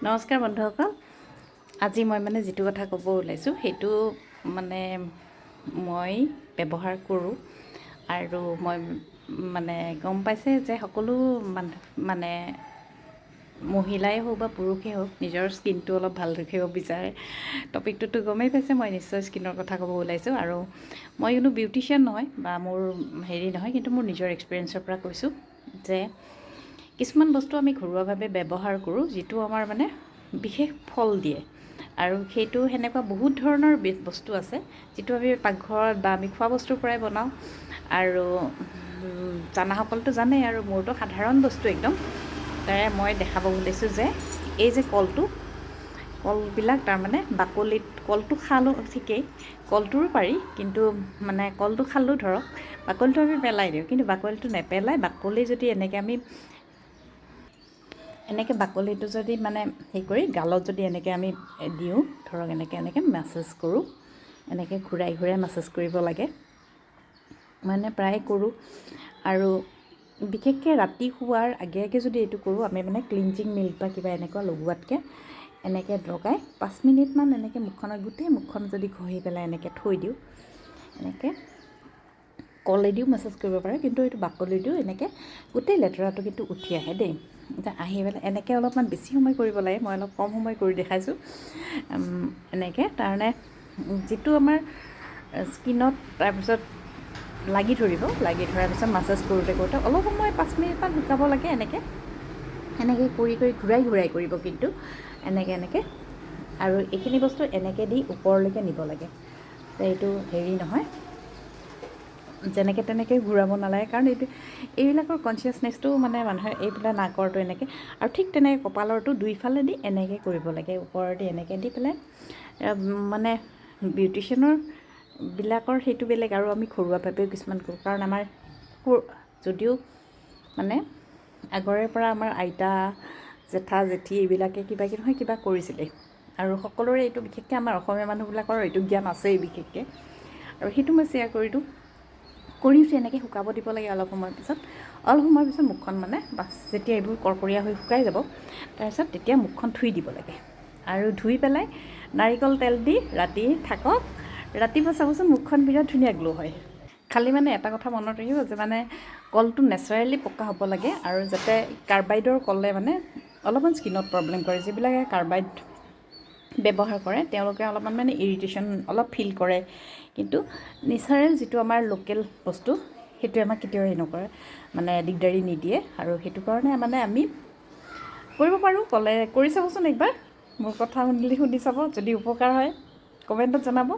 নমস্কাৰ বন্ধুসকল, আজি মই যিটো কথা ক'ব ওলাইছোঁ সেইটো মই ব্যৱহাৰ কৰোঁ আৰু মই গম পাইছে যে সকলো মহিলাই হওক বা পুৰুষেই হওক নিজৰ স্কিনটো অলপ ভাল ৰাখিব বিচাৰে। টপিকটোতো গমেই পাইছে, মই নিশ্চয় স্কিনৰ কথা ক'ব ওলাইছোঁ আৰু মই কোনো বিউটিচিয়ান নহয় বা মোৰ নহয়, কিন্তু মোৰ নিজৰ এক্সপিৰিয়েঞ্চৰ পৰা কৈছোঁ যে কিছুমান বস্তু আমি ঘৰুৱাভাৱে ব্যৱহাৰ কৰোঁ যিটো আমাৰ বিশেষ ফল দিয়ে আৰু সেইটো সেনেকুৱা বহুত ধৰণৰ বস্তু আছে যিটো আমি পাকঘৰত বা আমি খোৱা বস্তুৰ পৰাই বনাওঁ আৰু জানাসকলতো জানেই আৰু মোৰতো সাধাৰণ বস্তু একদম। তাৰে মই দেখাব ওলাইছোঁ যে এই যে কলবিলাক বাকলিত কলটো খালোঁ ঠিকেই, কলটোৰো পাৰি, কিন্তু কলটো খালোঁ ধৰক, বাকলিটো আমি পেলাই দিওঁ, কিন্তু বাকলিটো নেপেলাই বাকলি যদি এনেকৈ বাকলিটো যদি কৰি গালত যদি এনেকৈ আমি দিওঁ ধৰক, এনেকৈ মাছাজ কৰোঁ, এনেকৈ ঘূৰাই ঘূৰাই মাছাজ কৰিব লাগে, প্ৰায় কৰোঁ। আৰু বিশেষকৈ ৰাতি শোৱাৰ আগে আগে যদি এইটো কৰোঁ আমি ক্লিনজিং মিল্ক বা কিবা এনেকুৱা লগোৱাতকৈ এনেকৈ লগাই 5 মিনিটমান এনেকৈ গোটেই মুখখন যদি ঘঁহি পেলাই এনেকৈ থৈ দিওঁ, এনেকৈ কলেদিও মাছাজ কৰিব পাৰে, কিন্তু এইটো বাকলিদিও এনেকৈ গোটেই লেতেৰাটো কিন্তু উঠি আহে দেই। আহি পেলাই এনেকৈ অলপমান বেছি সময় কৰিব লাগে, মই অলপ কম সময় কৰি দেখাইছোঁ। এনেকৈ তাৰমানে যিটো আমাৰ স্কিনত তাৰপিছত লাগি ধৰাৰ পিছত মাছাজ কৰোঁতে অলপ সময় 5 মিনিটমান শুকাব লাগে। এনেকৈ কৰি ঘূৰাই ঘূৰাই কৰিব, কিন্তু এনেকৈ আৰু এইখিনি বস্তু এনেকৈ দি ওপৰলৈকে নিব লাগে। এইটো নহয়, যেনেকৈ তেনেকৈ ঘূৰাব নালাগে, কাৰণ এইবিলাকৰ কনচিয়াছনেছটো মানুহে এইবিলাক নাকৰটো এনেকৈ আৰু ঠিক তেনেকৈ কপালৰটো দুইফালে দি এনেকৈ কৰিব লাগে, ওপৰেদি এনেকৈ দি পেলাই বিউটিচিয়ানৰ বিলাকৰ সেইটো বেলেগ আৰু আমি ঘৰুৱাভাৱেও কিছুমান কৰোঁ, কাৰণ আমাৰ যদিও আগৰে পৰা আমাৰ আইতা জেঠা জেঠি এইবিলাকে কিবা কৰিছিলে আৰু সকলোৰে এইটো বিশেষকৈ আমাৰ অসমীয়া মানুহবিলাকৰ এইটো জ্ঞান আছেই বিশেষকৈ, আৰু সেইটো মই শ্বেয়াৰ কৰি দিওঁ। কৰি উঠি এনেকৈ শুকাব দিব লাগে। অলপ সময়ৰ পিছত মুখখন বাছ যেতিয়া এইবোৰ কৰকৰীয়া হৈ শুকাই যাব, তাৰপিছত তেতিয়া মুখখন ধুই দিব লাগে আৰু ধুই পেলাই নাৰিকল তেল দি ৰাতি থাকক, ৰাতিপুৱা চাবচোন মুখখন বিৰাট ধুনীয়া গ্ল' হয়। খালি এটা কথা মনত ৰাখিব যে কলটো নেচাৰেলি পকা হ'ব লাগে, আৰু যাতে কাৰ্বাইডৰ কলে অলপমান স্কিনত প্ৰব্লেম কৰে। যিবিলাকে কাৰ্বাইড ব্যৱহাৰ কৰে তেওঁলোকে অলপমান ইৰিটেশ্যন অলপ ফিল কৰে, কিন্তু নেচাৰেল যিটো আমাৰ লোকেল বস্তু সেইটোৱে আমাক কেতিয়াও নকৰে, দিগদাৰি নিদিয়ে। আৰু সেইটো কাৰণে আমি কৰিব পাৰোঁ। কৰি চাবচোন একবাৰ, মোৰ কথা শুনি চাব, যদি উপকাৰ হয় কমেণ্টত জনাব।